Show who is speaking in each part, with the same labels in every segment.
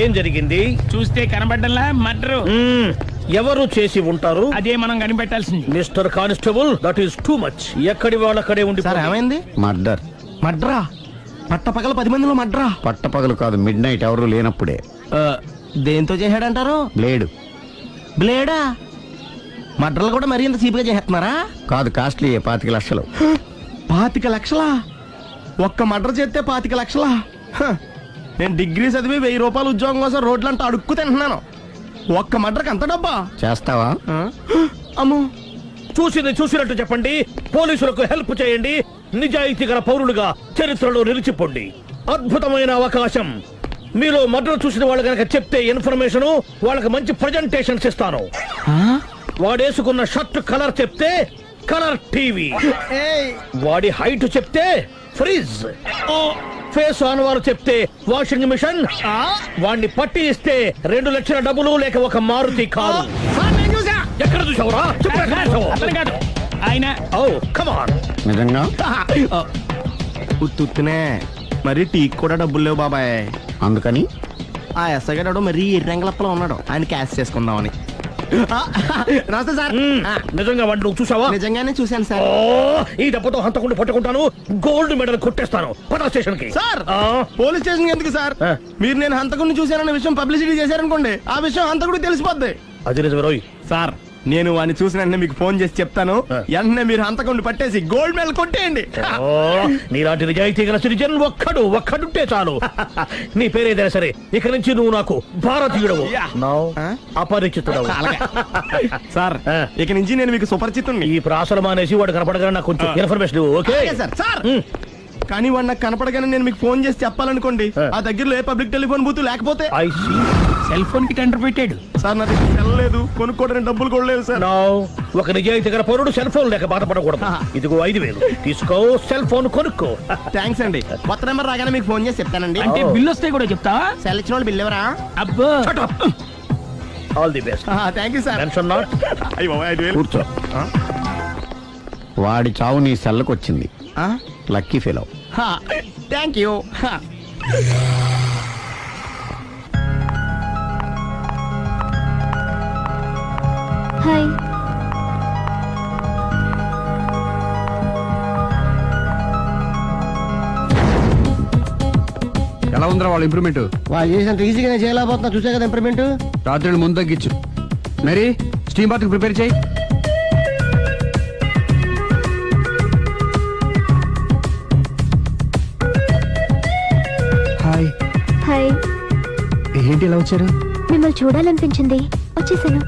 Speaker 1: ఏం జరిగింది?
Speaker 2: చూస్తే కనబడ్డంలా మర్డరు.
Speaker 1: ఎవరు చేసి ఉంటారు?
Speaker 2: అదే మనం కనిపెట్టాల్సింది.
Speaker 1: Mister constable, that is too much. ఎక్కడి వాళ్ళక్కడే ఉండి.
Speaker 3: సార్ ఏమైంది?
Speaker 4: మర్డర్.
Speaker 3: మడ్రా? పట్టపగల 10 మందిలో మడ్రా?
Speaker 4: పట్టపగలు కాదు, మిడ్ నైట్ ఎవరు లేనప్పుడే.
Speaker 3: దేంతో చేశాడంటారు?
Speaker 4: బ్లేడ్.
Speaker 3: బ్లేడా? మడ్రలు కూడా మరీ ఇంత చీప్గా చేస్తున్నారా?
Speaker 4: కాదు, కాస్ట్లీ. 25 లక్షలు.
Speaker 3: 25 లక్షలా? ఒక్క మడ్ర చేస్తే 25 లక్షలా? నేను డిగ్రీ చదివి 1000 రూపాయలు ఉద్యోగం కోసం రోడ్లంతా అడుక్కు తింటున్నాను. ఒక్క మడ్రకు అంత డబ్బా?
Speaker 4: చేస్తావా?
Speaker 3: అమ్మో.
Speaker 1: చూసినట్టు చెప్పండి. పోలీసులకు హెల్ప్ చేయండి. నిజాయితీ గల పౌరులుగా చరిత్రలో నిలిచిపోండి. అద్భుతమైన అవకాశం. మీలో మర్డర్ చూసిన వాళ్ళు కనుక చెప్తే ఇన్ఫర్మేషన్, వాళ్ళకి మంచి ప్రజెంటేషన్స్ ఇస్తాను. వాడేసుకున్న షర్ట్ కలర్ చెప్తే కలర్ టీవీ, వాడి హైట్ చెప్తే ఫ్రిజ్, ఫేస్ ఆన్ వారు చెప్తే వాషింగ్ మిషన్, వాడిని పట్టి ఇస్తే 2 లక్షల డబ్బులు లేక ఒక మారుతి కారు. ఎక్కడ చూసావురా?
Speaker 2: అతను కాదు ఆయన.
Speaker 1: Oh come on.
Speaker 4: నిజంగా?
Speaker 3: ఉత్తునే మరి టీకి కూడా డబ్బులు లేవు బాబాయ్.
Speaker 4: అందుకని
Speaker 3: ఆ ఎస్ఐ గారు మరీ ఎర్రంగలప్పలో ఉన్నాడు. ఆయన క్యాష్ చేసుకుందామని. నమస్తే సార్.
Speaker 1: నిజంగా వాడిని నువ్వు చూసావా?
Speaker 3: నిజంగానే చూశాను సార్.
Speaker 1: ఈ దెబ్బతో హంతకుండా పట్టుకుంటాను. గోల్డ్ మెడల్ కొట్టేస్తాను. పద స్టేషన్ కి.
Speaker 3: సార్, పోలీస్ స్టేషన్ ఎందుకు సార్? మీరు నేను హంతకుడిని చూశానన్న విషయం పబ్లిసిటీ చేశారనుకోండి, ఆ విషయం హంతకుడికి తెలిసిపోద్ది.
Speaker 1: అది నిజమే రోయ్.
Speaker 3: సార్, నేను వాడిని చూసిన వెంటనే మీకు ఫోన్ చేసి చెప్తాను. వెంటనే మీరు హంతకుడిని పట్టేసి గోల్డ్ మెడల్ కొట్టేయండి.
Speaker 1: నీలాంటి నిజాయితీ గల సిటిజన్ ఒక్కడుంటే చాలు. నీ పేరేదైనా సరే, ఇక నుంచి నువ్వు నాకు భారతీయుడవు, అపరిచితుడవు.
Speaker 3: సార్, ఇక నుంచి నేను మీకు సుపరిచితుణ్ణి.
Speaker 1: ఈ ప్రాసలు మానేసి వాడు కనపడగానే నాకు కొంచెం ఇన్ఫర్మేషన్. Okay
Speaker 3: sir. సార్, కానీ వాడు నాకు కనపడగానే నేను మీకు ఫోన్ చేసి చెప్పాలనుకోండి, ఆ దగ్గరలో ఏ పబ్లిక్ టెలిఫోన్ బూత్ లేకపోతే.
Speaker 2: సెల్ ఫోన్ కి టెండర్ పెట్టాడు
Speaker 3: సార్. నా దగ్గర సెల్ లేదు, కొనుక్కోవడానికి డబ్బులు కూడా లేవు సార్.
Speaker 1: ఒక నిజాయితీ గల పౌరుడు సెల్ ఫోన్ లేక బాధపడకూడదు. ఇదిగో 5,000 తీసుకో, సెల్ ఫోన్ కొనుక్కో.
Speaker 3: థ్యాంక్స్ అండి. కొత్త నెంబర్ రాగానే మీకు ఫోన్ చేసి చెప్తానండి.
Speaker 2: అంటే బిల్ వస్తే కూడా చెప్తావా?
Speaker 3: సెల్ ఇచ్చిన వాళ్ళు బిల్ ఎవరా?
Speaker 2: అబ్బో.
Speaker 1: All the best.
Speaker 3: Thank you sir.
Speaker 1: Tension not.
Speaker 4: కూర్చో. వాడి చావు నీ సెల్లకు వచ్చింది. Lucky fellow.
Speaker 3: Thank you.
Speaker 5: Hi.
Speaker 6: ఎలా ఉందిరా వాళ్ళ ఇంప్రూవ్మెంట్?
Speaker 3: వాళ్ళు చేసినంత ఈజీగానే చేయలేకపోతున్నా. చూసే కదా ఇంప్రూవ్మెంట్.
Speaker 6: రాత్రి ముందు తగ్గించు. మరి స్టీమ్ బాత్ ప్రిపేర్ చేయి. హాయ్.
Speaker 5: హాయ్.
Speaker 6: ఏంటి ఇలా వచ్చారు?
Speaker 5: మిమ్మల్ని చూడాలనిపించింది, వచ్చేసాను.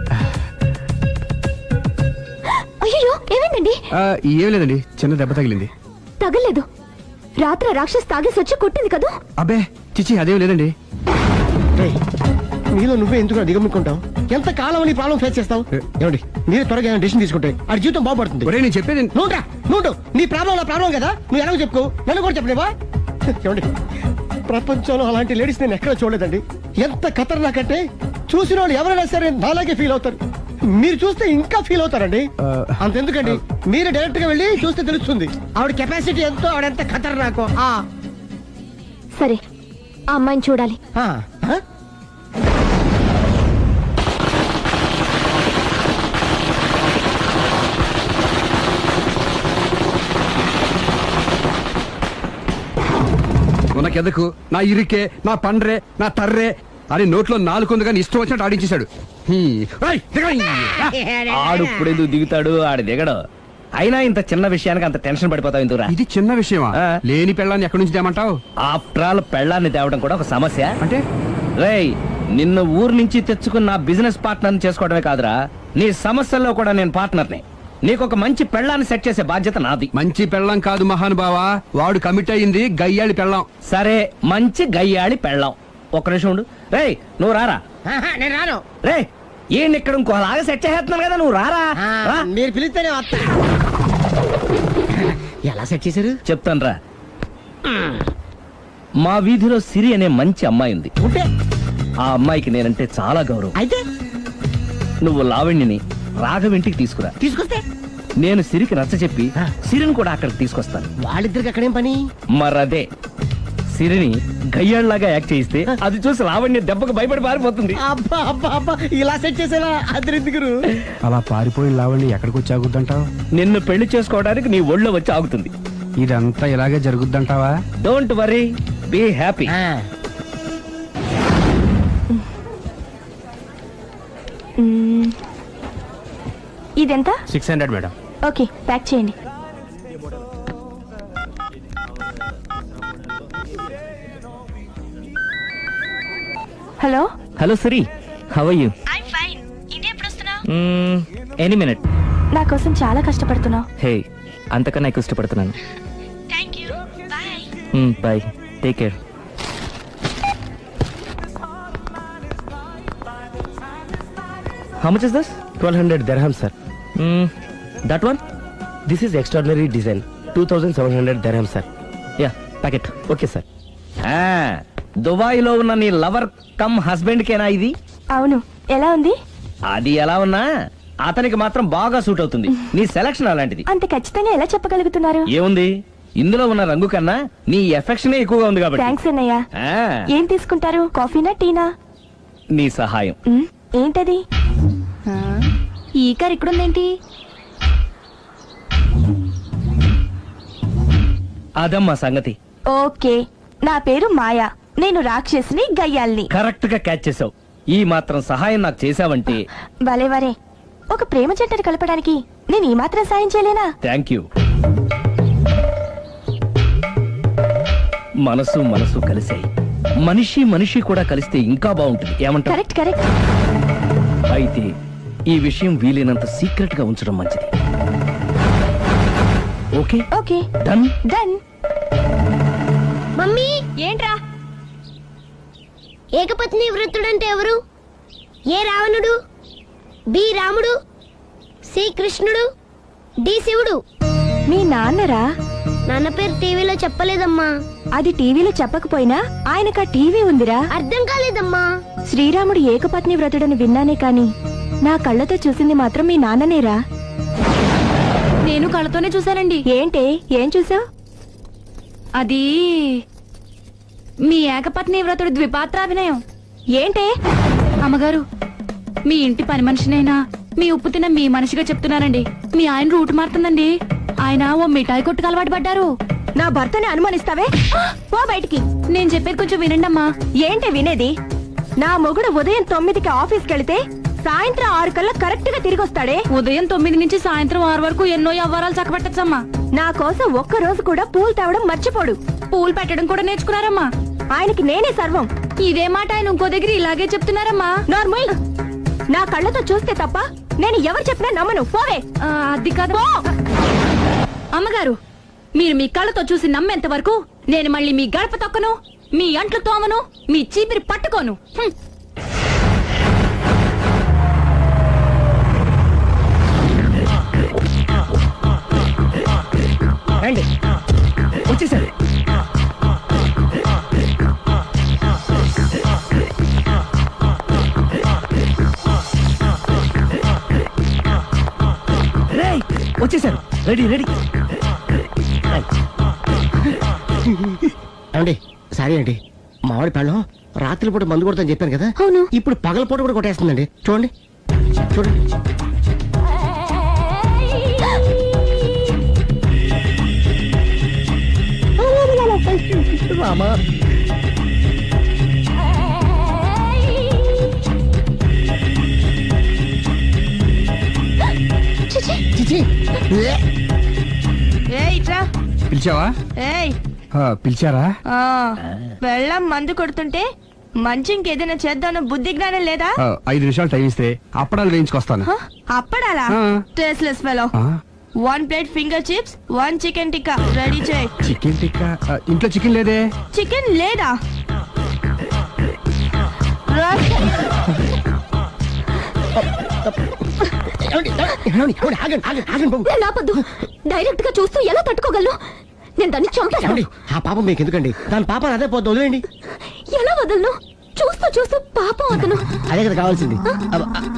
Speaker 5: అయ్యో, ఏమైందండి?
Speaker 6: ఏం లేదండి, చిన్న దెబ్బ తగిలింది.
Speaker 5: తగలేదు. రాత్రి రాక్షస్ తాగేసి వచ్చి కొట్టింది కదా?
Speaker 6: అబ్బే చిచి, అదేం లేదండి.
Speaker 3: నీలో నువ్వే ఎందుకు దిగమ్ముకుంటావు? ఎంత కాలం నీ ప్రాబ్లం ఫేస్ చేస్తావు? ఏమండి, మీరు త్వరగా డిసిషన్ తీసుకుంటే ఆ జీవితం బాగుపడుతుంది.
Speaker 6: ఒరేయ్, నేను చెప్పేది
Speaker 3: నువ్వు నీ ప్రాబ్లం నా ప్రాబ్లం కదా, నువ్వు ఎలాగో చెప్పుకో, నన్ను కూడా చెప్పలేవా? ఏమండి, ప్రపంచంలో అలాంటి లేడీస్ నేను ఎక్కడ చూడలేదండి. ఎంత ఖతర్నాకంటే చూసిన వాళ్ళు ఎవరైనా సరే నాలాగే ఫీల్ అవుతారు. మీరు చూస్తే ఇంకా ఫీల్ అవుతారండి. అంతెందుకండి, మీరు డైరెక్ట్ గా వెళ్ళి చూస్తే తెలుస్తుంది ఆవిడ కెపాసిటీ ఎంతో, ఆవిడెంత ఖతర్నాకో.
Speaker 5: సరే, ఆ అమ్మాయిని చూడాలి.
Speaker 6: నాకెందుకు, నా ఇరికే, నా పండ్రే, నా తర్రే అని నోట్లో 4 ఉంది కానీ ఇష్టం వచ్చినట్టు ఆడించేశాడు.
Speaker 7: ఆడు ఇప్పుడు ఎందుకు దిగుతాడు? ఆడు దిగడు. అయినా ఇంత చిన్న విషయానికి అంత టెన్షన్ పడిపోతావు ఎందుకురా?
Speaker 6: ఇది చిన్న విషయమా? లేని పెళ్ళాన్ని ఎక్కడి నుంచి తేమంటావు?
Speaker 7: ఆఫ్టర్ ఆల్ పెళ్ళాన్ని తేవడం కూడా ఒక సమస్య.
Speaker 6: అంటే
Speaker 7: రేయ్, నిన్ను ఊరు నుంచి తెచ్చుకున్న నా బిజినెస్ పార్ట్నర్ చేసుకోవడమే కాదురా, నీ సమస్యల్లో కూడా నేను పార్ట్నర్ని. నీకు ఒక మంచి పెళ్ళాన్ని సెట్ చేసే బాధ్యత నాది.
Speaker 6: మంచి పెళ్ళం కాదు మహానుభావా, వాడు కమిట్ అయ్యింది గయ్యాళి పెళ్ళం.
Speaker 7: సరే, మంచి గయ్యాళి పెళ్ళాం. ఒక్క నిమిషం ఉండు. రేయ్, నువ్వు రారా.
Speaker 3: నేను రాను.
Speaker 7: రే, ఈయన ఇక్కడ ఇంకోలాగా సెట్ చేస్తున్నాను కదా, నువ్వు రారా.
Speaker 3: మీరు పిలిస్తేనే వస్తా. ఎలా సెట్ చేశారు?
Speaker 7: చెప్తాను రా. మా వీధిలో సిరి అనే మంచి అమ్మాయి ఉంది. ఆ అమ్మాయికి నేనంటే చాలా గౌరవం.
Speaker 3: అయితే
Speaker 7: నువ్వు లావణ్యని రాఘవింటికి తీసుకురా.
Speaker 3: తీసుకొస్తే
Speaker 7: నేను సిరికి నచ్చ చెప్పి సిరిని కూడా అక్కడికి తీసుకొస్తాను.
Speaker 3: వాళ్ళిద్దరికి అక్కడేం పని?
Speaker 7: మరదే, సిరిని గయ్యాళ్ళలాగా యాక్ట్ చేయిస్తే అది చూసి లావణ్య దెబ్బకు భయపడి పారిపోతుంది.
Speaker 3: అబ్బా అబ్బా అబ్బా ఇలా సెట్ చేసేలా అద్దరిందుగురు.
Speaker 6: అలా పారిపోయి లావండి ఎక్కడికి వచ్చి ఆగుద్దంటావు?
Speaker 7: నిన్ను పెళ్లి చేసుకోవడానికి నీ ఒళ్ళో వచ్చి ఆగుతుంది.
Speaker 6: ఇదంతా ఇలాగే జరుగుద్దంటావా?
Speaker 7: Don't worry, be happy.
Speaker 5: ఇదెంత?
Speaker 6: 600 మేడం.
Speaker 5: ఓకే, ప్యాక్ చేయండి. Hello.
Speaker 7: Hello Siri, how are you? Any minute.
Speaker 5: నా కోసం చాలా కష్టపడుతున్నావు.
Speaker 7: హే, అంతకన్నా ఎక్కువ ఇష్టపడుతున్నాను. Bye, take care. How much is this?
Speaker 3: 1200 dirham, sir.
Speaker 7: That one?
Speaker 3: This is extraordinary design. 2700 dirham, sir.
Speaker 7: Yeah, pack it.
Speaker 3: Okay, sir.
Speaker 7: Dubai లో ఉన్న నీ లవర్ కమ్ హస్బెండ్ కేనా ఇది?
Speaker 5: అవును. ఎలా ఉంది?
Speaker 7: అది ఎలా ఉన్నా అతనికి మాత్రం బాగా సూట్ అవుతుంది. నీ సెలక్షన్ అలాంటిది.
Speaker 5: అంత ఖచ్చితంగా ఎలా చెప్పగలుగుతున్నారు?
Speaker 7: ఏముంది, ఇందులో ఉన్న రంగు కన్నా నీ ఎఫెక్షన్ ఎక్కువగా ఉంది కాబట్టి.
Speaker 5: థ్యాంక్స్ అన్నయ్య.
Speaker 7: ఆ,
Speaker 5: ఏం తీసుకుంటారు? కాఫీనా, టీనా?
Speaker 7: నీ సహాయం.
Speaker 5: ఏంటది? ఈ కార్ ఇక్కడుందేంటి?
Speaker 7: అదమ్మా సంగతి.
Speaker 5: ఓకే, నా పేరు మాయా. నేను రాక్షసిని, గయ్యాల్ని.
Speaker 7: కరెక్ట్ గా క్యాచ్ చేసావు. ఈ మాత్రం సహాయం నాకు చేసావంటే.
Speaker 5: వలే వరే, ఒక ప్రేమ జంటను కలపడానికి నేను ఈ మాత్రం సాయం చేయలేనా?
Speaker 7: Thank you. మనసు మనసు కలిసాయి. మనిషి మనిషి కూడా కలిస్తే ఇంకా బాగుంటుంది. ఏమంటావు?
Speaker 5: Correct correct.
Speaker 7: అయితే ఈ విషయం వీలైనంత సీక్రెట్ గా ఉంచడం మంచిది. Okay
Speaker 5: okay,
Speaker 7: done.
Speaker 5: Done.
Speaker 8: Mummy,
Speaker 5: ఏంట్రా?
Speaker 8: ఏకపత్ని వ్రతుడంటే ఎవరు? ఏ రావణుడు, బి రాముడు, సి కృష్ణుడు, డి శివుడు.
Speaker 5: మీ నాన్నరా?
Speaker 8: నాన్న పేరు టీవీలో చెప్పలేదమ్మా.
Speaker 5: అది టీవీలో చెప్పకపోయినా ఆయనకా టీవీ ఉందిరా.
Speaker 8: అర్థం కాలేదమ్మా.
Speaker 5: శ్రీరాముడు ఏకపత్ని వ్రతుడని విన్నానే కాని నా కళ్ళతో చూసింది మాత్రం మీ నాన్ననేరా.
Speaker 9: నేను కళ్ళతోనే చూశానండి.
Speaker 5: ఏంటే, ఏం చూసావు?
Speaker 9: అది మీ ఏకపత్ని వ్రతుడు ద్విపాత్రాభినయం.
Speaker 5: ఏంటే?
Speaker 9: అమ్మగారు, మీ ఇంటి పని మనిషినైనా మీ ఉప్పు తిన్న మీ మనిషిగా చెప్తున్నానండి. మీ ఆయన రూట్ మారుతుందండి. ఆయన ఓ మిఠాయి కొట్టుకు అలవాటు పడ్డారు.
Speaker 5: నా భర్తని అనుమానిస్తావే? పో బయటికి.
Speaker 9: నేను చెప్పేది కొంచెం వినండి అమ్మా.
Speaker 5: ఏంటి వినేది? నా మొగుడు ఉదయం 9కి ఆఫీస్కి వెళితే సాయంత్రం 6 కల్లా కరెక్ట్ గా తిరిగి వస్తాడే.
Speaker 9: ఉదయం 9 నుంచి సాయంత్రం 6 వరకు ఎన్నో వ్యవహారాలు చక్కబెట్టచ్చమ్మా.
Speaker 5: నా కోసం ఒక్క రోజు కూడా పూలు తేవడం మర్చిపోడు.
Speaker 9: పూలు పెట్టడం కూడా నేర్చుకున్నారమ్మా.
Speaker 5: ఆయనకి నేనే సర్వం.
Speaker 9: ఇదే మాట ఆయన ఇంకో దగ్గర ఇలాగే చెప్తున్నారమ్మా.
Speaker 5: నార్మల్. నా కళ్ళతో చూస్తే తప్ప నేను ఎవరు చెప్పినా నమ్మను. పోవే.
Speaker 9: అది కాదు అమ్మగారు, మీరు మీ కళ్ళతో చూసి నమ్మేంత వరకు నేను మళ్ళీ మీ గడప తొక్కను, మీ అంట్లు తోమను, మీ చీపిరి పట్టుకోను.
Speaker 3: రండి,
Speaker 7: వచ్చేసారు. వచ్చేసారు. Ready ready.
Speaker 3: ఏమండి, సారీ అండి. మామిడి పళ్ళం రాత్రిపూట మందు కొడతాను చెప్పాను కదా.
Speaker 5: అవును.
Speaker 3: ఇప్పుడు పగలపూట కూడా కొట్టేస్తుందండి. చూడండి చూడండి. రామా, చిచి.
Speaker 6: పిలిచావా? పిలిచారా?
Speaker 5: వెళ్ళం మందు కొడుతుంటే మంచి ఇంకేదైనా చేద్దామన్న బుద్ధి జ్ఞానం లేదా?
Speaker 6: 5 నిమిషాలు టైం ఇస్తే అప్పడాలు వేయించుకొస్తాను.
Speaker 5: అప్పడాలా? Tasteless fellow. 1 plate finger chips, 1 chicken tikka ready చేయి.
Speaker 6: చికెన్ టిక్కా? ఇంట్లో చికెన్ లేదే.
Speaker 5: చికెన్ లేదా? నేను ఆపొద్దు. డైరెక్ట్ గా చూస్తూ ఎలా తట్టుకోగలను? నేను దాన్ని చంపేస్తాను.
Speaker 3: ఆ పాపం మీకు ఎందుకండి? దాని పాప అదే పోతుంది, వదిలేండి.
Speaker 5: ఎలా వదలను? చూస్తూ చూస్తూ పాపం అతను.
Speaker 3: అదే కదా కావాల్సింది.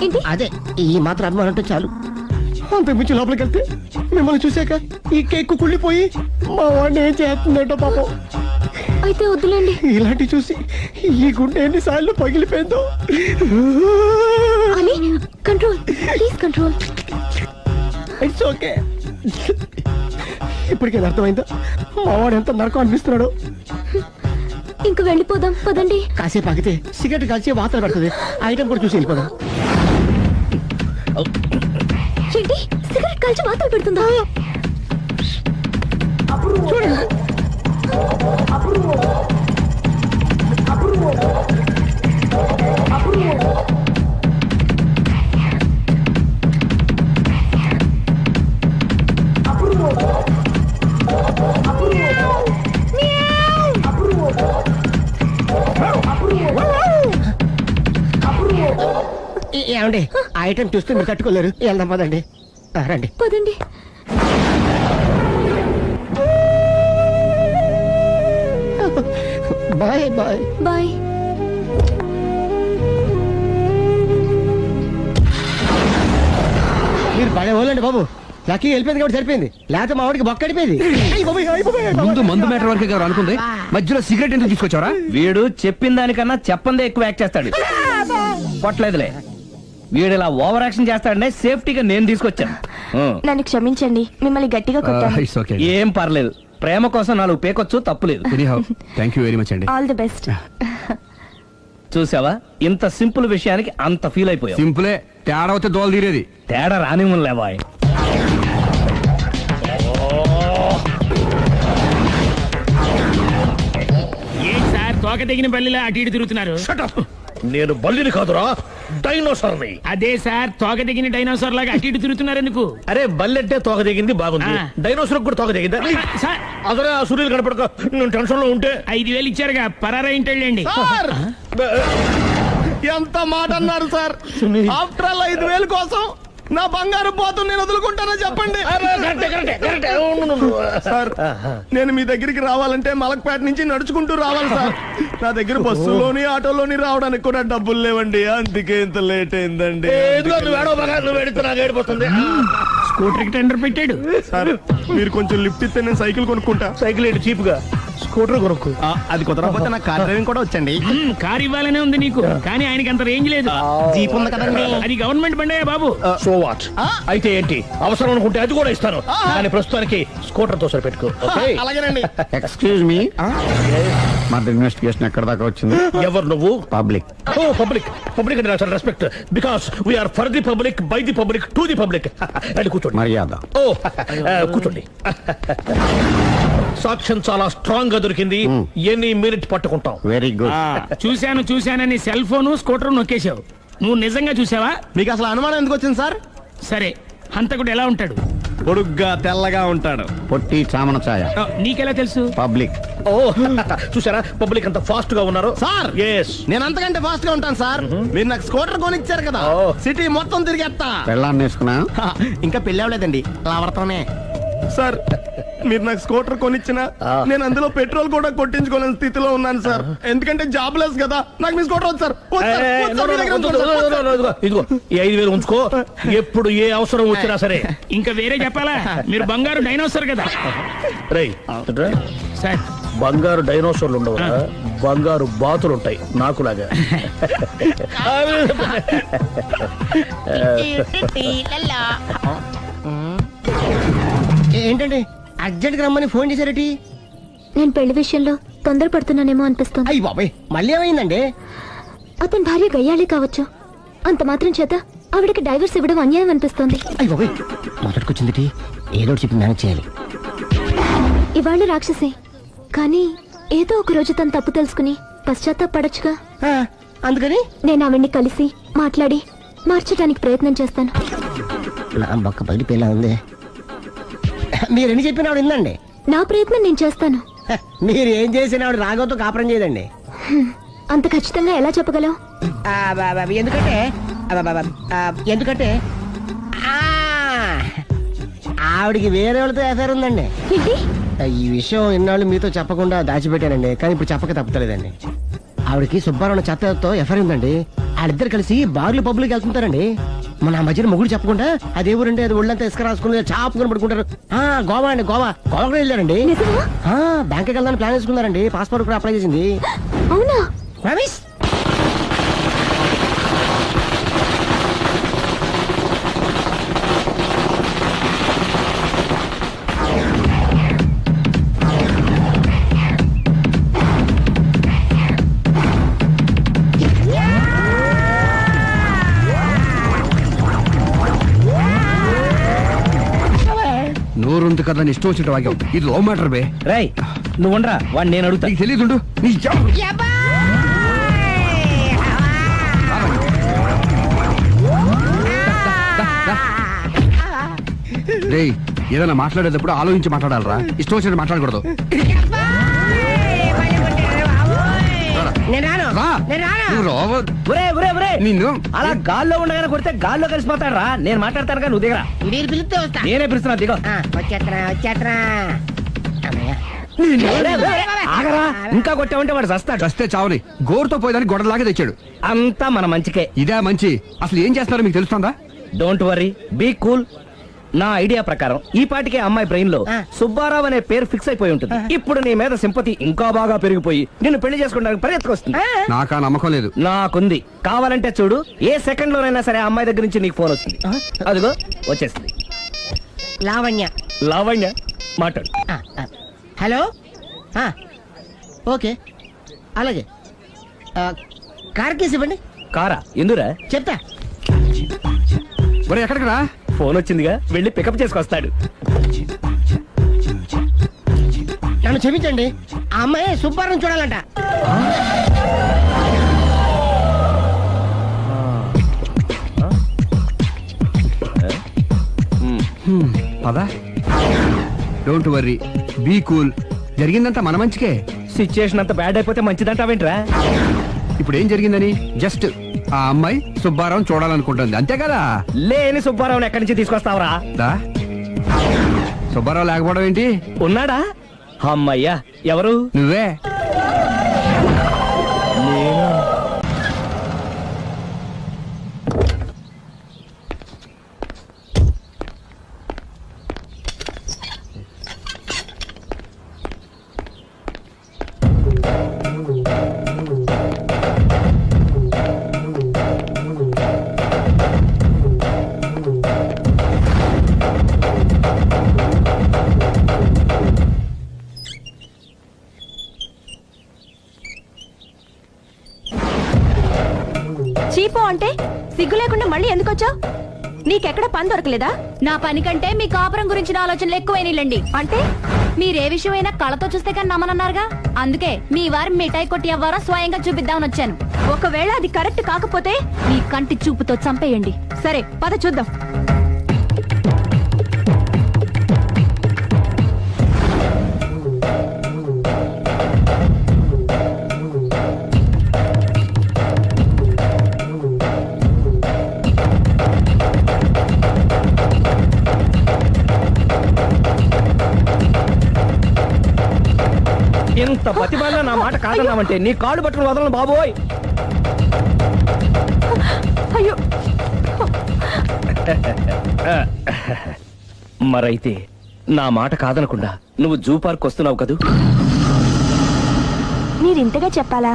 Speaker 5: ఏంటి?
Speaker 3: అదే, ఈ మాత్రం అభిమానం అంటే చాలు. అంతకుమించి లోపలికి వెళ్తే మిమ్మల్ని చూశాక ఈ కేక్ కుళ్ళిపోయి మా వాడిని ఏం చేస్తుందంటో పాపం.
Speaker 5: అయితే వద్దులేండి.
Speaker 3: ఇలాంటి చూసి ఈ గుండె ఎన్నిసార్లు పగిలిపోయిందో.
Speaker 5: అని control, please control.
Speaker 3: It's okay. ఇప్పటికే అర్థమైందా మావాడు ఎంత నరకం అనిపిస్తున్నాడు.
Speaker 5: ఇంక వెళ్ళిపోదాం పదండి.
Speaker 3: కాసేపు ఆగితే సిగరెట్ కలిసి వాతలు పెడుతుంది. ఐటమ్ కూడా చూసి వెళ్ళిపోదాం.
Speaker 5: ఏంటి సిగరెట్ కాల్చి వాతలు పెడుతుందా?
Speaker 3: చూడండి. ఏమండి ఐటమ్ చూస్తే మీరు తట్టుకోలేరు. వెళ్దాం పదండి. రండి
Speaker 5: పదండి.
Speaker 3: Bye bye.
Speaker 5: బాయ్.
Speaker 3: మీరు భలే వాళ్ళండి బాబు. లక్కీ వెళ్ళిపోయింది కాబట్టి సరిపోయింది. లేకపోతే మా వాడికి బొక్క అడిపోయింది.
Speaker 6: ముందు మందు మ్యాటర్ వరకే గారు అనుకుంది, మధ్యలో సిగరెట్ ఎందుకు తీసుకొచ్చారా?
Speaker 7: వీడు చెప్పిన దానికన్నా చెప్పందే ఎక్కువ యాక్ట్ చేస్తాడు. కొట్టలేదులే, వీడు ఇలా ఓవర్ యాక్షన్ చేస్తాడనే సేఫ్టీగా నేను తీసుకొచ్చాను.
Speaker 5: నన్ను క్షమించండి, మిమ్మల్ని గట్టిగా కొట్టాను.
Speaker 6: It's okay.
Speaker 7: ఏం పర్లేదు, ప్రేమ కోసం 4 పేకొచ్చు, తప్పులేదు.
Speaker 6: థ్యాంక్ యూ వెరీ మచ్ అండి.
Speaker 5: All the best.
Speaker 7: చూసావా, ఇంత సింపుల్ విషయానికి అంత ఫీల్ అయిపోయావు.
Speaker 6: సింపులే, తేడా అవుతే దోలు తీరేది.
Speaker 7: తేడా రానివ్వలేవాయ్.
Speaker 2: ఏంటి సార్ తోక తెగిన బల్లిలా అటు ఇటు తిరుగుతున్నారు?
Speaker 1: నేను బల్లిని కాదురా, డైనోసార్ని.
Speaker 2: అదే సార్ తోక తెగిన డైనోసార్ లాగా అటు ఇటు తిరుగుతున్నారు ఎందుకు?
Speaker 1: అరే బల్లెట్టే తోక దిగింది బాగుంది,
Speaker 2: ఆ.
Speaker 1: డైనోసార్ కూడా తోక దిగిందా?
Speaker 2: సార్
Speaker 1: అదరే ఆ సూర్యులు కనపడక నేను టెన్షన్ లో ఉంటే
Speaker 2: 5,000 ఇచ్చారుగా, పరారా ఇంటండి.
Speaker 3: ఎంత మాట అన్నారు సార్. ఆఫ్టర్ ఆల్ 5,000 కోసం నా బంగారు పోతు నేను వదులుకుంటానో చెప్పండి. సార్ నేను మీ దగ్గరికి రావాలంటే మలక్పేట నుంచి నడుచుకుంటూ రావాలి సార్. నా దగ్గర బస్సులోని ఆటోలోని రావడానికి కూడా డబ్బులు లేవండి. అందుకే ఇంత లేట్ అయిందండి.
Speaker 2: స్కూటర్ కి టెండర్ పెట్టాడు.
Speaker 3: సార్ మీరు కొంచెం లిఫ్ట్ ఇస్తే నేను సైకిల్ కొనుక్కుంటా.
Speaker 1: సైకిల్ ఏంటి చీప్ గా, స్కూటర్ కొనుక్కు.
Speaker 3: అది కుదరకపోతే నాకు కార్ డ్రైవింగ్ కూడా వచ్చండి.
Speaker 2: కారు ఇవ్వాలనే ఉంది నీకు, కానీ ఆయనకి అంత రేంజ్ లేదు.
Speaker 3: జీప్ ఉంది కదండి.
Speaker 2: అది గవర్నమెంట్ బండే బాబు.
Speaker 1: So what? అయితే ఏంటి, అవసరం అనుకుంటే అది కూడా ఇస్తాను, కానీ ప్రస్తుతానికి స్కూటర్ తో సరిపెట్టుకో.
Speaker 3: అలాగేనండి.
Speaker 4: ఎక్స్క్యూజ్ మీ, మర్డర్ ఇన్వెస్టిగేషన్ ఎక్కడ దాకా వచ్చింది?
Speaker 1: ఎవరు నువ్వు?
Speaker 4: పబ్లిక్.
Speaker 1: ఓ పబ్లిక్. పబ్లిక్ అంటే నాకు respect, because we are for the public, by the public, to the public. అది కూర్చోండి.
Speaker 4: మర్యాద.
Speaker 1: ఓ కూర్చోండి. సాక్ష్యం చాలా స్ట్రాంగ్ గా దొరికింది. ఎన్ని మినిట్ పట్టుకుంటాం.
Speaker 4: Very good.
Speaker 2: చూశానని సెల్ ఫోన్ స్కూటర్ నొక్కేశావు. నువ్వు నిజంగా చూసావా?
Speaker 3: మీకు అసలు అనుమానం ఎందుకు వచ్చింది సార్?
Speaker 2: సరే, హంతకుడు ఎలా ఉంటాడు?
Speaker 3: పొడుగ్గా తెల్లగా ఉంటాడు.
Speaker 4: పొట్టి చామన ఛాయ.
Speaker 2: నీకెలా తెలుసు?
Speaker 4: పబ్లిక్.
Speaker 1: ఓ చూసారా పబ్లిక్ అంత ఫాస్ట్ గా ఉన్నారు.
Speaker 3: సార్
Speaker 1: ఎస్,
Speaker 3: నేను అంతకంటే ఫాస్ట్ గా ఉంటాను సార్. మీరు నాకు స్కూటర్ కొనిచ్చారు కదా, సిటీ మొత్తం తిరిగేస్తా.
Speaker 4: పెళ్ళాన్ని వేసుకున్నా?
Speaker 3: ఇంకా పెళ్లి అవ్వలేదండి, లావర్తోనే. సార్ మీరు నాకు స్కూటర్ కొనిచ్చిన నేను అందులో పెట్రోల్ కూడా కొట్టించుకోలేని స్థితిలో ఉన్నాను సార్. ఎందుకంటే జాబ్ లెస్ కదా. నాకు మీ స్కూటర్ వద్దు సార్.
Speaker 1: ఇదిగో ఈ 5,000 ఉంచుకో, ఎప్పుడు ఏ అవసరం వచ్చినా సరే.
Speaker 2: ఇంకా వేరే చెప్పాలా? మీరు బంగారు డైనోసార్ కదా.
Speaker 1: రై
Speaker 2: సార్
Speaker 1: బంగారు డైనోసార్లు ఉండవు, బంగారు బాతులు ఉంటాయి నాకులాగా.
Speaker 3: ఏంటండి అర్జెంట్ గా రమ్మని ఫోన్ చేశారటి?
Speaker 5: నేను పెళ్లి విషయంలో తొందరపడుతున్నానేమో అనిపిస్తుంది.
Speaker 3: అయ్యి బాబాయ్ మళ్ళీ ఏమైందండి?
Speaker 5: అతని భార్య గయ్యాళే కావచ్చు, అంత మాత్రం చేత ఆవిడకి డైవర్స్ ఇవ్వడం అన్యాయం అనిపిస్తోంది.
Speaker 3: అయ్యి బాబాయ్ మొదటికొచ్చింది, ఏదో చెప్పి మేనేజ్ చేయాలి.
Speaker 5: ఇవాళ రాక్షసి, కానీ ఏదో ఒక రోజు తను తప్పు తెలుసుకుని పశ్చాత్తాపడొచ్చుగా.
Speaker 3: అందుకని
Speaker 5: నేను ఆవిడ్ని కలిసి మాట్లాడి మార్చడానికి ప్రయత్నం చేస్తాను.
Speaker 3: నా బొక్క పగిలిపోయేలా ఉంది. మీరు ఎన్ని చెప్పిన ఆవిడ ఇందండి.
Speaker 5: నా ప్రయత్నం నేను చేస్తాను.
Speaker 3: మీరు ఏం చేసిన ఆవిడ రాగంతో కాపురం చేయదండి.
Speaker 5: అంత ఖచ్చితంగా ఎలా చెప్పగలవు?
Speaker 3: ఎందుకంటే ఎందుకంటే ఆవిడికి వేరే వాళ్ళతో ఎఫైర్ ఉందండి.
Speaker 5: ఏంటి?
Speaker 3: ఈ విషయం ఇన్నాళ్ళు మీతో చెప్పకుండా దాచిపెట్టానండి, కానీ ఇప్పుడు చెప్పక తప్పలేదండి. ఆవిడకి సుబ్బారావు చేతతో ఎఫ్ఐఆర్ ఉందండి. వాళ్ళిద్దరు కలిసి బార్లు పబ్లిక్ వెళ్తుంటారండి. మన ఆ మధ్యన మొగుడు చెప్పకుండా అదే ఊరండి, అది ఒళ్ళంతా ఇసుక రాసుకుని చాపుకొని పడుకుంటారు. గోవా అండి, గోవా కూడా వెళ్ళారండి. బ్యాంక్కి వెళ్దాని ప్లాన్ వేసుకున్నారండి. పాస్పోర్ట్ కూడా అప్లై చేసింది.
Speaker 5: అవునా?
Speaker 3: రమేష్
Speaker 6: నోరుంది కదా ఇష్టం వచ్చినట్టు వాక్యం. ఇది లవ్ మ్యాటర్ బే.
Speaker 7: రై నువ్వు ఉండరా, వాడిని నేను అడుగుతా.
Speaker 6: నీకు తెలియదుండు నీ రే, ఏదైనా మాట్లాడేటప్పుడు ఆలోచించి మాట్లాడాలరా, ఇష్టం వచ్చినట్టు మాట్లాడకూడదు. రా. నువ్వు రావ-
Speaker 7: ఒరే ఒరే ఒరే,
Speaker 6: నిన్ను
Speaker 7: అలా గాల్లో ఉండగానే కొడితే గాల్లో కలిసిపోతాడు రా. నేను మాట్లాడతాను కానీ నువ్వు దిగరా.
Speaker 3: మీరు పిలిస్తే వస్తా.
Speaker 7: నేనే పిలుస్తున్నా, దిగో.
Speaker 3: వచ్చేత్తరా
Speaker 7: ఒరే, ఒరే, ఆగరా, ఇంకా కొట్టామంటే వాడు చస్తాడు.
Speaker 6: చస్తే చావని గోరుతో పోయేదాన్ని గొడవలాగే తెచ్చాడు.
Speaker 7: అంతా మన మంచికే.
Speaker 6: ఇదే మంచి. అసలు ఏం చేస్తారో మీకు తెలుస్తుందా?
Speaker 7: Don't worry, be cool. నా ఐడియా ప్రకారం ఈ పాటికే అమ్మాయి బ్రెయిన్ లో సుబ్బారావు అనే పేరు ఫిక్స్ అయిపోయి ఉంటుంది. ఇప్పుడు నీ మీద సింపతి ఇంకా బాగా పెరిగిపోయి నిన్ను పెళ్లి చేసుకోవడానికి పరిగెత్తుకొస్తుంది.
Speaker 6: నాకా నమ్మకం లేదు.
Speaker 7: నాకుంది. కావాలంటే చూడు, ఏ సెకండ్ లోనైనా సరే ఆ అమ్మాయి దగ్గర నుంచి నీకు ఫోన్ వస్తుంది. అదిగో వచ్చేస్తుంది.
Speaker 3: లావణ్య.
Speaker 7: లావణ్య మాట్లాడు.
Speaker 3: హలో. ఓకే అలాగే. కార్ కేసు ఇవ్వండి.
Speaker 7: కారా ఎందురా?
Speaker 3: చెప్తా.
Speaker 6: ఒరే ఎక్కడికి రా?
Speaker 7: ఫోన్ వచ్చిందిగా, వెళ్ళి పికప్ చేసుకొస్తాడు.
Speaker 3: నన్ను క్షమించండి, ఆ అమ్మాయి సుబ్బారం చూడాలంట.
Speaker 6: పదా. Don't worry, be cool. జరిగిందంతా మన మంచికే.
Speaker 7: సిచ్యుయేషన్ అంత బ్యాడ్ అయిపోతే మంచిదంటావేంట్రా?
Speaker 6: ఇప్పుడు ఏం జరిగిందని జస్ట్ ఆ అమ్మాయి సుబ్బారావు చూడాలనుకుంటుంది, అంతే కదా.
Speaker 7: లేని సుబ్బారావుని ఎక్కడి నుంచి తీసుకొస్తావరా?
Speaker 6: దా. సుబ్బారావు లేకపోవడం ఏంటి?
Speaker 7: ఉన్నాడా? అమ్మయ్యా, ఎవరు?
Speaker 6: నువ్వే.
Speaker 5: చీపో అంటే సిగ్గు లేకుండా మళ్ళీ ఎందుకు వచ్చావు? నీకెక్కడ పని దొరకలేదా?
Speaker 9: నా పని కంటే మీ కాపురం గురించిన ఆలోచనలు ఎక్కువైనాయిలండి.
Speaker 5: అంటే
Speaker 9: మీరే విషయమైనా కళ్ళతో చూస్తే కానీ నమ్మనన్నారుగా. అందుకే మీ వారి మిఠాయి కొట్టి అవ్వారా స్వయంగా చూపిద్దామని వచ్చాను.
Speaker 5: ఒకవేళ అది కరెక్ట్ కాకపోతే
Speaker 9: మీ కంటి చూపుతో చంపేయండి.
Speaker 5: సరే పద చూద్దాం.
Speaker 7: ఇంత బతిమాలిన నా మాట కాదన్నామంటే నీ కాళ్ళు పట్టుకుని వదలను బాబోయ్.
Speaker 5: అయ్యో,
Speaker 7: మరైతే నా మాట కాదనకుండా నువ్వు జూ పార్క్ వస్తున్నావు కదూ?
Speaker 5: మీరింతగా చెప్పాలా?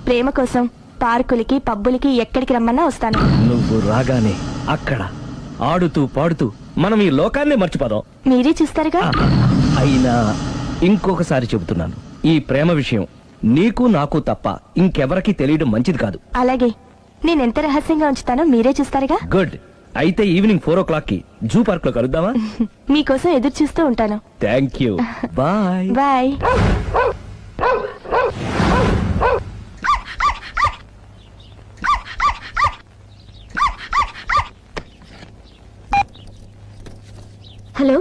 Speaker 5: ప్రేమ కోసం పార్కులకి పబ్బులకి ఎక్కడికి రమ్మన్నా వస్తాను.
Speaker 7: నువ్వు రాగానే అక్కడ ఆడుతూ పాడుతూ మనం ఈ లోకాన్నే మర్చిపోదాం.
Speaker 5: మీరే చూస్తారుగా.
Speaker 7: అయినా ఇంకొకసారి చెబుతున్నాను, ఈ ప్రేమ విషయం నీకు నాకు తప్ప ఇంకెవరికి తెలియడం మంచిది కాదు.
Speaker 5: అలాగే, నేనెంత రహస్యంగా ఉంచుతానో మీరే చూస్తారుగా.
Speaker 7: గుడ్. అయితే ఈవినింగ్ 4 o'clock కి జూ పార్క్ లో కలుద్దామా?
Speaker 5: మీకోసం ఎదురు చూస్తూ ఉంటాను.
Speaker 7: Thank you. Bye.
Speaker 5: Bye. Hello,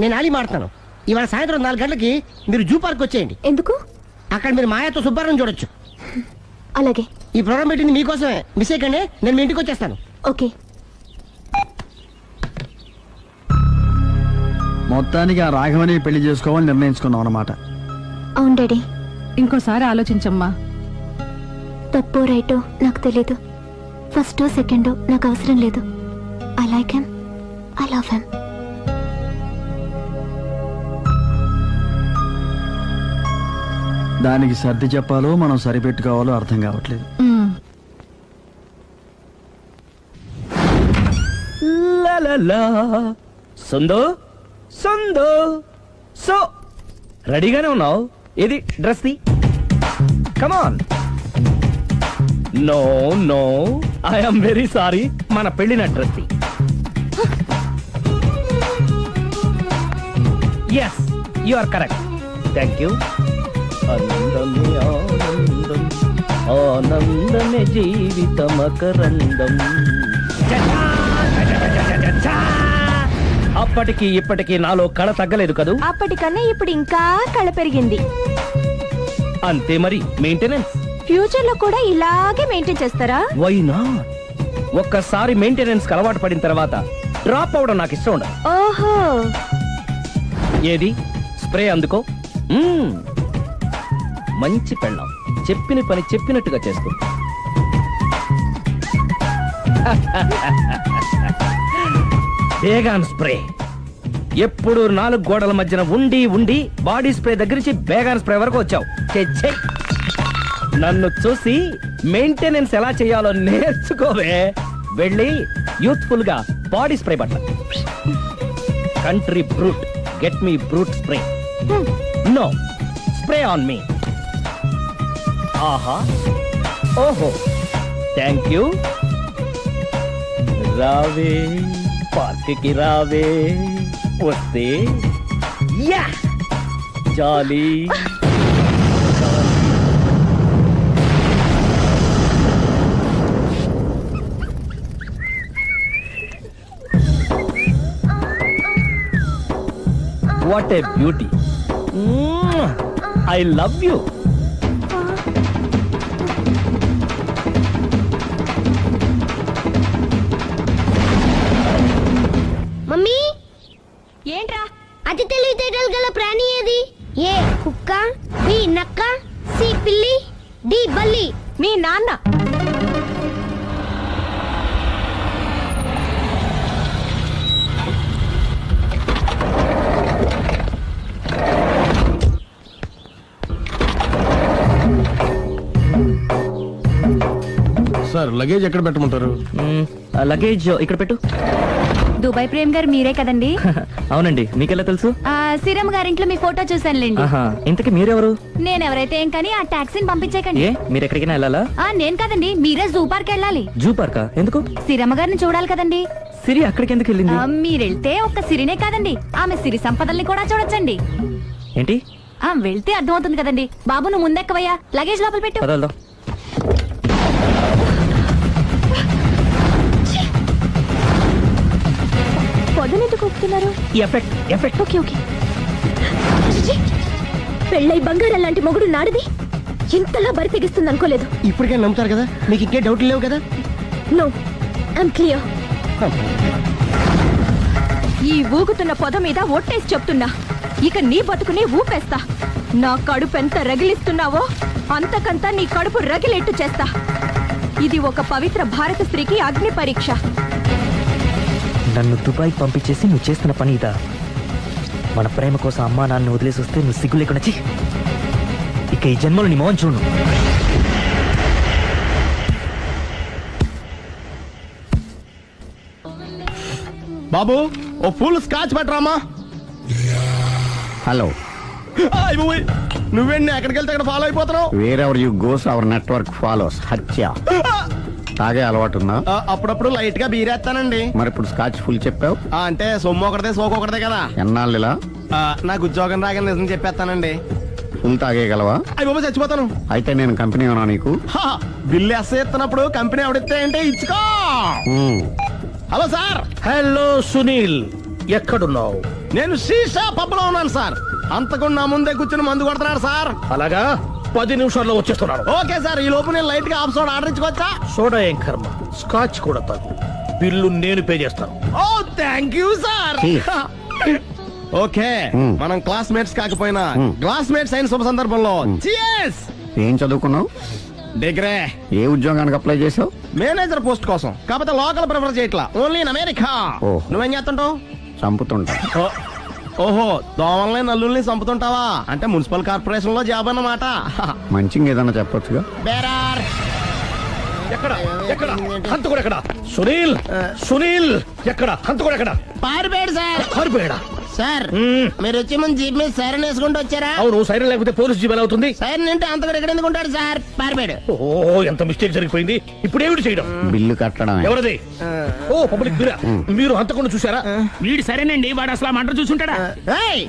Speaker 3: నేను ఆలి మాడతాను. ఇవాళ సాయంత్రం 4 గంటలకి మీరు జూ పార్క్ వచ్చేయండి.
Speaker 5: ఎందుకు?
Speaker 3: అక్కడ మీరు మాయాతో సుబ్బారావు చూడొచ్చు.
Speaker 5: అలాగే.
Speaker 3: ఈ ప్రోగ్రామ్ పెట్టింది మీకోసమే. మిస్ అయ్యకండి, నేను మీ ఇంటికి వచ్చేస్తాను.
Speaker 5: ఓకే.
Speaker 4: మొత్తానికి ఆ రాఘవని పెళ్లి చేసుకోవాలని నిర్ణయించుకున్నాం అన్నమాట.
Speaker 5: అవును డాడీ.
Speaker 10: ఇంకోసారి ఆలోచించమ్మా.
Speaker 5: తప్పో రైటో నాకు తెలీదు. ఫస్టో సెకండో నాకు అవసరం లేదు. I like him, I love him.
Speaker 4: దానికి సర్ది చెప్పాలో మనం సరిపెట్టుకోవాలో అర్థం కావట్లేదు.
Speaker 7: లలలా. సందో సందో సో రెడీగానే ఉన్నావు? ఇది డ్రెస్ ది. Come on. No no, I'm very sorry. మన పెళ్లిన డ్రెస్ ది. Yes, you are correct. Thank you. ఆనందమే ఆనందం, ఆనందమే జీవితమకరందం. అప్పటికి ఇప్పటికి నాలో కళ తగ్గలేదు కదూ?
Speaker 5: అప్పటికన్నా ఇప్పుడు ఇంకా కళ పెరిగింది.
Speaker 7: అంతే మరి. మెయింటెనెన్స్
Speaker 5: ఫ్యూచర్ లో కూడా ఇలాగే మెయింటైన్ చేస్తారా?
Speaker 7: Why not? ఒక్కసారి మెయింటెనెన్స్ అలవాటు పడిన తర్వాత డ్రాప్ అవడం నాకు ఇష్టం ఉండదు.
Speaker 5: ఓహో,
Speaker 7: ఏది స్ప్రే అందుకో. మంచి పెళ్ళాం, చెప్పిన పని చెప్పినట్టుగా చేస్తుంది. బేగాన్ స్ప్రే ఎప్పుడు 4 గోడల మధ్యన ఉండి ఉండి బాడీ స్ప్రే దగ్గర నుంచి బేగాన్ స్ప్రే వరకు వచ్చావు. ఛే, ఛే. నన్ను చూసి మెయింటెనెన్స్ ఎలా చేయాలో నేర్చుకోవే. వెళ్ళి యూత్ఫుల్ గా బాడీ స్ప్రే బట్ట. Country Brut, get me Brut spray. No, spray on me. ఆహా, ఓహో, థ్యాంక్ యూ. రావే పార్క్కి రావే, వస్తే యా jolly. What a beauty. I love you.
Speaker 8: Mummy,
Speaker 9: ఏంట్రా?
Speaker 8: అతి తెలివితేటలు గల ప్రాణి ఏది? ఏ కుక్క, బి నక్క, సి పిల్లి, డి బల్లి.
Speaker 5: మీ నాన్న.
Speaker 3: సార్ లగేజ్ ఎక్కడ పెట్టమంటారు?
Speaker 7: లగేజ్ ఇక్కడ పెట్టు.
Speaker 9: దుబాయ్ ప్రేమ్ గారు మీరే కదండి?
Speaker 7: అవునండి, మీకెలా తెలుసు?
Speaker 9: శ్రీరామ్ గారింట్లో మీ ఫోటో చూసానులేండి.
Speaker 7: ఇంతకీ మీరెవరు?
Speaker 9: నేనెవరైతే ఏం కానీ ఆ టాక్సీని పంపించేకండి.
Speaker 7: ఏ, మీరు ఎక్కడికైనా వెళ్ళాలా?
Speaker 9: నేను కదండి, మీరే జూ పార్క్ వెళ్ళాలి.
Speaker 7: జూ పార్కా? ఎందుకు?
Speaker 9: శ్రీరమ్మ గారిని చూడాలి కదండి.
Speaker 7: సిరి అక్కడికి ఎందుకు వెళ్ళింది?
Speaker 9: మీరెళ్తే ఒక్క సిరినే కాదండి, ఆమె సిరి సంపదల్ని కూడా చూడొచ్చండి.
Speaker 7: ఏంటి?
Speaker 9: వెళ్తే అర్థమవుతుంది కదండి. బాబు నువ్వు ముందెక్కవయ్యా, లగేజ్ లోపల పెట్టు.
Speaker 7: పదల్దాం.
Speaker 5: పొదనెందుకు ఒప్పుతున్నారు?
Speaker 7: Effect effect.
Speaker 5: Okay okay. పెళ్ళై బంగారం లాంటి మొగుడు నాడిది ఇంతలా బరి తెగిస్తుంది అనుకోలేదు.
Speaker 3: ఇప్పటికే నమ్ముతారు కదా, మీకు ఇంకే డౌట్లు లేవు కదా?
Speaker 5: No, I'm clear. ఈ ఊగుతున్న పొద మీద ఒట్టేసి చెప్తున్నా, ఇక నీ బతుకునే ఊపేస్తా. నా కడుపు ఎంత రగిలిస్తున్నావో అంతకంతా నీ కడుపు రగిలేట్టు చేస్తా. ఇది ఒక పవిత్ర భారత స్త్రీకి అగ్ని పరీక్ష.
Speaker 7: నన్ను దుబాయ్ పంపించేసి నువ్వు చేస్తున్న పని ఇదా? మన ప్రేమ కోసం అమ్మా నాన్న వదిలేసి వస్తే నువ్వు సిగ్గు లేకుండా చి. ఇక ఈ జన్మలో నీ మోహన్ చూడు.
Speaker 3: బాబు, ఓ ఫుల్ స్కాచ్ పెట్టరామా.
Speaker 4: హలో,
Speaker 3: నువ్వేండి ఎక్కడికి వెళ్తే అక్కడ ఫాలో అయిపోతున్నావు?
Speaker 4: Wherever you goes our network follows. హత్య. తాగే అలవాటు ఉందా?
Speaker 3: అప్పుడప్పుడు లైట్ గా బీరేస్తానండి.
Speaker 4: మరి ఇప్పుడు స్కాచ్ ఫుల్ చెప్పావు
Speaker 3: అంటే సొమ్ము ఒకటిదే సోకు ఒకటిదే కదా.
Speaker 4: ఎన్నాళ్ళు ఇలా?
Speaker 3: నాకు ఉద్యోగం రాగానే నిజం చెప్పేస్తానండి.
Speaker 4: ఫుల్ తాగేయగలవా?
Speaker 3: అయ్యి బాబు చచ్చిపోతాను.
Speaker 4: అయితే నేను కంపెనీ ఉన్నా నీకు?
Speaker 3: బిల్లు ఎస్ఐ ఎత్తున్నప్పుడు కంపెనీ ఎవడిస్తే అంటే ఇచ్చుకో. Hello sir.
Speaker 1: హలో సునీల్, ఎక్కడున్నావు?
Speaker 3: నేను శీషా పబ్ లో ఉన్నాను సార్. అంతకు నా ముందే కూర్చుని మందు కొడుతున్నాడు సార్.
Speaker 1: అలాగా, 10 నిమిషాల్లో వచ్చేస్తున్నాను.
Speaker 3: ఓకే సార్, ఈ లోపు నేను లైట్ గా హాఫ్ సోడా ఆర్డర్ ఇచ్చుకోవచ్చా?
Speaker 1: సోడా ఏం కర్మ, స్కాచ్ కూడా తాగు. బిల్లు నేను పే చేస్తాను.
Speaker 3: ఓ థ్యాంక్ యూ సార్. ఓకే, మనం క్లాస్మేట్స్ కాకపోయినా క్లాస్మేట్స్ అయిన శుభ సందర్భంలో cheers.
Speaker 4: ఏం చదువుకున్నావు?
Speaker 3: డిగ్రే
Speaker 4: ఏ ఉద్యోగానికి అప్లై చేసావు?
Speaker 3: మేనేజర్ పోస్ట్ కోసం, కాకపోతే లోకల్ ప్రిఫర్ చేయట్లా, ఓన్లీ ఇన్ అమెరికా.
Speaker 4: ఓ.
Speaker 3: నువ్వేం చేస్తుంటావు?
Speaker 4: చంపుతుంటా.
Speaker 3: ఓహో, దోమల్ని నల్లుల్ని చంపుతుంటావా? అంటే మున్సిపల్ కార్పొరేషన్ లో జాబ్ అన్నమాట.
Speaker 4: మంచిగా ఏదైనా చెప్పొచ్చుగా.
Speaker 3: బేరార్.
Speaker 1: ఎక్కడ ఎక్కడ హంతకుడు ఎక్కడ? సునీల్, సునీల్ ఎక్కడ? హంతకుడు ఎక్కడ?
Speaker 3: పారిపోయాడు సార్.
Speaker 1: పారిపోయాడా?
Speaker 3: సార్ మీరు వచ్చే ముందు జీప్ మీద సైరన్ వేసుకుంటూ వచ్చారా?
Speaker 1: అవును, సైరన్ లేకపోతే పోలీస్ జీవన్ అవుతుంది.
Speaker 3: సైరన్ అంటే అంతగా ఎక్కడ ఎందుకు ఉంటాడు సార్? పారిపోయాడు.
Speaker 1: ఓ, ఎంత మిస్టేక్ జరిగిపోయింది. ఇప్పుడు ఏమిటి చేయడం?
Speaker 4: బిల్లు కట్టడమే.
Speaker 1: ఎవరది? ఓ, పబ్లిక్ మీరా? మీరు హంతకుండా చూసారా?
Speaker 2: వీడు సరేనండి, వాడు అసలు ఆ మంట చూసుంటాడా?
Speaker 3: ఏయ్,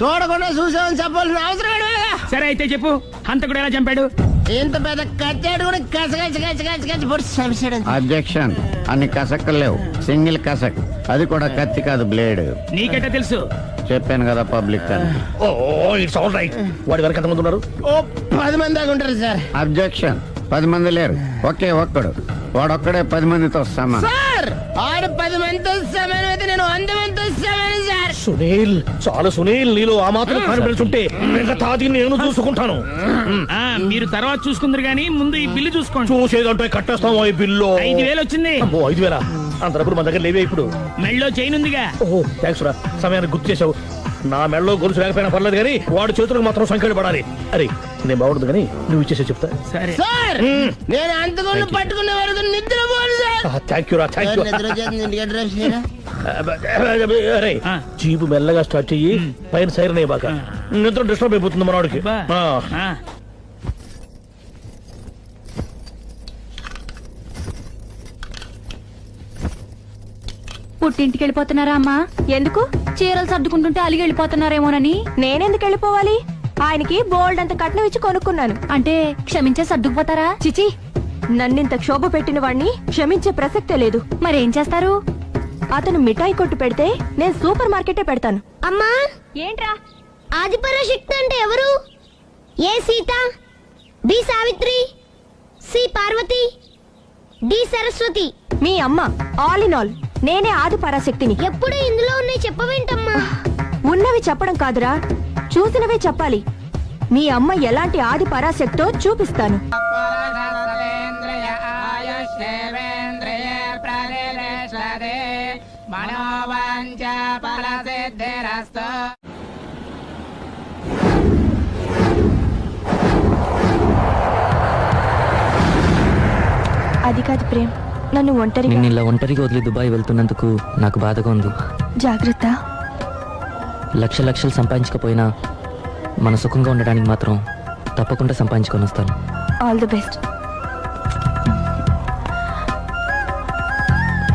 Speaker 3: చూడకుండా చూసామని చెప్పాల్సిన అవసరం లేదు.
Speaker 2: సరే అయితే చెప్పు, హంతకుడు ఎలా చంపాడు?
Speaker 3: ఇంత పెద్ద కచ్చాడు కూడా కచ్చ పొడి సమస్యడు.
Speaker 4: అబ్జెక్షన్. అన్ని కసక్కలు లేవు, సింగిల్ కసక్, అది కూడా కత్తి కాదు, బ్లేడ్.
Speaker 2: నీకెట్టా తెలుసు?
Speaker 4: చెప్పాను కదా పబ్లిక్ అని.
Speaker 1: ఓ, ఇట్స్ ఆల్ రైట్. వాడి వరకు ఎంతమంది ఉన్నారు?
Speaker 3: ఓ 10 మంది దాకా ఉంటారు సార్.
Speaker 4: అబ్జెక్షన్. 10 మంది లేరు, ఒకే ఒక్కడు. వాడొక్కడే 10 మందితో సమానం.
Speaker 3: సార్ ఆరు 10 మందితో సమానం అయితే నేను 100 మందితో సమానం సార్.
Speaker 1: సునీల్, చాలు సునీల్, నీలో ఆ మాత్రం కాన్ఫిడెన్స్ ఉంటే మిగతాది నేను చూసుకుంటాను.
Speaker 2: ఆ, మీరు తర్వాత చూసుకుందరు గానీ ముందు ఈ బిల్లు చూసుకోండి.
Speaker 1: చూసేదంటే కట్టేస్తాం ఈ బిల్లు.
Speaker 2: 5,000 వచ్చింది.
Speaker 1: అమ్మో, 5,000? అంత డబ్బులు మన దగ్గర లేవే ఇప్పుడు.
Speaker 2: మెళ్ళో చైన్ ఉందిగా.
Speaker 1: ఓహో, థ్యాంక్స్ రా, సమయానికి గుర్తు చేసావు. నా మెడలో గొలుసు లేకపోయినా పర్లేదు కానీ వాడి చేతులకు మాత్రం సంఖ్యలు పడాలి. అరే, నేను బాగుండదు కానీ నువ్వు ఇచ్చేసే చెప్తా.
Speaker 2: సరే
Speaker 3: సార్ నేను అంతకుండా పట్టుకునే వరకు నిద్రపోను సార్.
Speaker 1: థ్యాంక్ యూ రా, థ్యాంక్ యూ.
Speaker 3: నిద్ర వచ్చేస్తుంది, ఇంటికి డ్రైవ్ చేయరా?
Speaker 1: అరే,
Speaker 2: ఆ.
Speaker 1: జీపు మెల్లగా స్టార్ట్ చెయ్యి, పైన సైరన్ అయ్యాక నిద్ర డిస్టర్బ్ అయిపోతుంది మనవాడికి.
Speaker 2: బా. ఆ.
Speaker 9: పుట్టింటికి వెళ్ళిపోతున్నారా అమ్మా?
Speaker 5: ఎందుకు?
Speaker 9: చీరలు సర్దుకుంటుంటే అలిగి వెళ్ళిపోతున్నారేమోనని.
Speaker 5: నేనెందుకు వెళ్ళిపోవాలి? ఆయనకి బోల్డ్ అంత కట్నం ఇచ్చి కొనుక్కున్నాను.
Speaker 9: అంటే క్షమించే సర్దుకుపోతారా?
Speaker 5: చిచి, నన్నింత క్షోభ పెట్టిన వాణ్ణి క్షమించే ప్రసక్తే లేదు.
Speaker 9: మరేం చేస్తారు?
Speaker 5: అతను మిఠాయి కొట్టు పెడితే నేను సూపర్ మార్కెటే పెడతాను.
Speaker 8: అమ్మా,
Speaker 5: ఏంట్రా?
Speaker 8: ఆదిపరాశక్తి అంటే ఎవరు? A Sita, B Savitri, C Parvati, D Saraswati.
Speaker 5: మీ అమ్మ. ఆల్ ఇన్ ఆల్ నేనే ఆది పరాశక్తిని.
Speaker 8: ఎప్పుడు ఇందులో ఉన్నాయి చెప్పవేంటమ్మా?
Speaker 5: ఉన్నవి చెప్పడం కాదురా, చూసినవే చెప్పాలి. మీ అమ్మ ఎలాంటి ఆది పరాశక్తో చూపిస్తాను. అది కాదు ప్రేమ్, నన్ను ఒంటరిగా.
Speaker 10: నిన్ను ఇలా ఒంటరిగా వదిలి దుబాయ్ వెళ్తున్నందుకు నాకు బాధగా ఉంది.
Speaker 5: జాగ్రత్త.
Speaker 10: లక్షలు సంపాదించకపోయినా మన సుఖంగా ఉండడానికి మాత్రం తప్పకుండా సంపాదించుకొని వస్తాను.
Speaker 5: All the best.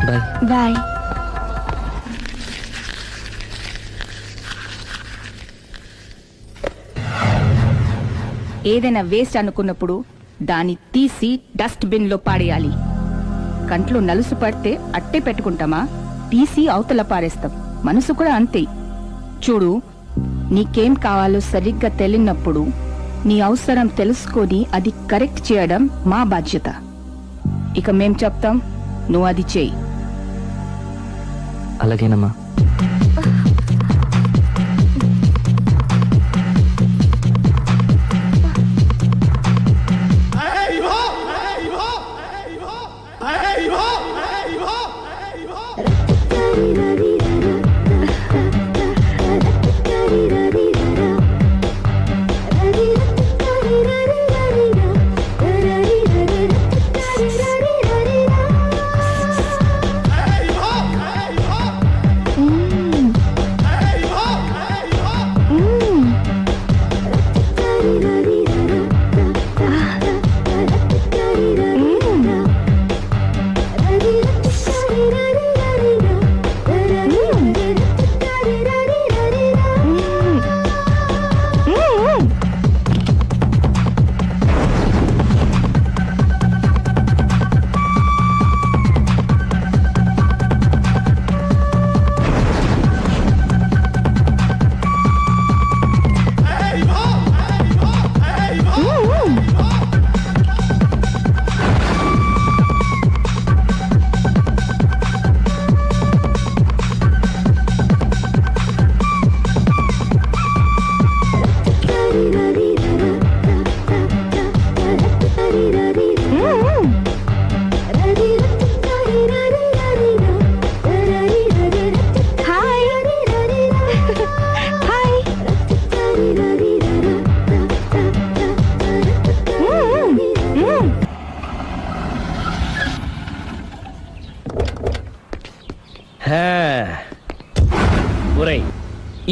Speaker 10: Bye.
Speaker 5: Bye.
Speaker 11: ఏదైనా వేస్ట్ అనుకున్నప్పుడు దాన్ని తీసి డస్ట్ బిన్ లో పాడేయాలి. కంట్లో నలుసు పడితే అట్టే పెట్టుకుంటామా? తీసి అవతల పారేస్తాం. మనసు కూడా అంతే. చూడు, నీకేం కావాలో సరిగ్గా తెలియనప్పుడు నీ అవసరం తెలుసుకొని అది కరెక్ట్ చేయడం మా బాధ్యత. ఇక మేం చెప్తాం, నువ్వు అది చేయి.
Speaker 10: అలాగేనమ్మా.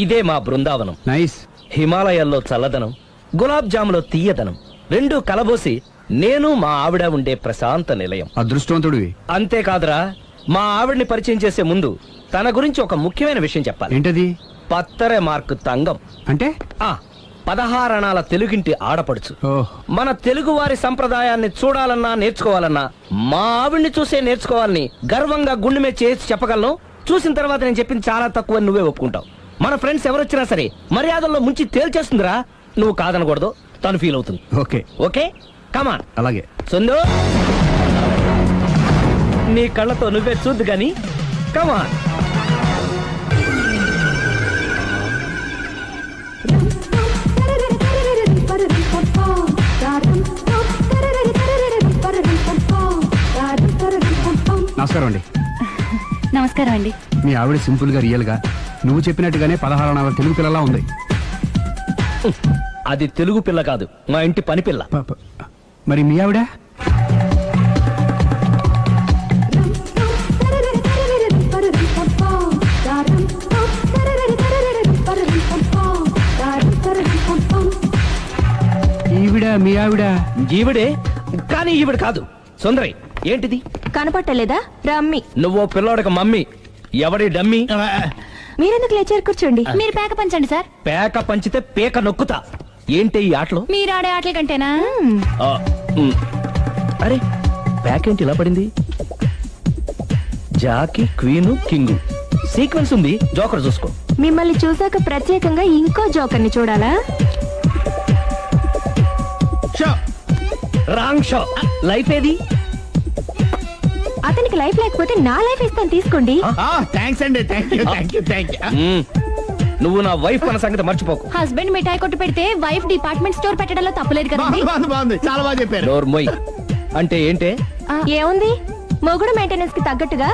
Speaker 7: ఇదే మా బృందావనం.
Speaker 6: నైస్.
Speaker 7: హిమాలయాల్లో చల్లదనం, గులాబ్ జాములో తీయదనం రెండూ కలబోసి నేను మా ఆవిడ ఉండే ప్రశాంత నిలయం.
Speaker 6: అదృష్టవంతుడివి.
Speaker 7: అంతేకాదురా, మా ఆవిడ్ని పరిచయం చేసే ముందు తన గురించి ఒక ముఖ్యమైన విషయం చెప్పాలి.
Speaker 6: ఏంటది?
Speaker 7: పత్తరె మార్కు తంగం
Speaker 6: అంటే
Speaker 7: 16 అణాల తెలుగింటి ఆడపడుచు.
Speaker 6: ఓహ్.
Speaker 7: మన తెలుగు వారి సంప్రదాయాన్ని చూడాలన్నా నేర్చుకోవాలన్నా మా ఆవిడ్ని చూసే నేర్చుకోవాలని గర్వంగా గుండె మీద చేసి చెప్పగలను. చూసిన తర్వాత నేను చెప్పింది చాలా తక్కువ నువ్వే ఒప్పుకుంటావు. మన ఫ్రెండ్స్ ఎవరొచ్చినా సరే మర్యాదల్లో ముంచి తేల్చేస్తుందిరా. నువ్వు కాదనకూడదు, తను ఫీల్ అవుతుంది.
Speaker 6: Okay
Speaker 7: okay come on.
Speaker 6: అలాగే.
Speaker 7: సందు, నీ కళ్ళతో నువ్వే చూద్దు గాని కమాన్.
Speaker 6: నమస్కారం అండి.
Speaker 9: నమస్కారం అండి.
Speaker 6: మీ ఆవిడ సింపుల్ గా రియల్ గా నువ్వు చెప్పినట్టుగానే 16 అణాల తెలుగు పిల్లలా ఉంది.
Speaker 7: అది తెలుగు పిల్ల కాదు, మా ఇంటి పని పిల్ల.
Speaker 6: మరి మీ ఆవిడ? ఈవిడ మీ ఆవిడ?
Speaker 7: ఈవిడే, కానీ ఈవిడ కాదు. సుందరి, ఏంటిది
Speaker 5: కనపట్టలేదా? రమ్మి.
Speaker 7: నువ్వు పిల్లోడక మమ్మీ. ఎవడి డమ్మీ?
Speaker 5: మీరెందుకు లేచారు? కూర్చోండి.
Speaker 9: మీరు పేక పంచండి సార్.
Speaker 7: పేక పంచితే పేక నొక్కుతా. ఏంటి ఈ ఆటలు?
Speaker 9: మీరు ఆడే ఆటల కంటేనా?
Speaker 7: ఆ, ఉమ్. అరే, పేక ఏంటి ఇలా పడింది? జాకి, క్వీను, కింగు సీక్వెన్స్ ఉంది. జోకర్ చూసుకో.
Speaker 5: మిమ్మల్ని చూసాక ప్రత్యేకంగా ఇంకో జోకర్ని చూడాలా?
Speaker 7: Wrong show. లైఫ్ ఏది?
Speaker 5: అతనికి లైఫ్ లేకపోతే నా లైఫ్ ఇస్తాను, తీసుకోండి.
Speaker 3: థ్యాంక్స్ అండి. Thank you.
Speaker 7: నువ్వు నా వైఫ్ అన్న సంగతి మర్చిపోకు.
Speaker 9: హస్బెండ్ మిఠాయి కొట్టు పెడితే వైఫ్ డిపార్ట్మెంట్ స్టోర్ పెట్టడంలో తప్పలేదు కదండి.
Speaker 3: బాగుంది, చాలా బాగా చెప్పారు.
Speaker 7: డోర్ మొయ్. అంటే ఏంటే?
Speaker 5: ఏముంది, మొగుడు మెయింటెనెన్స్ కి తగ్గట్టుగా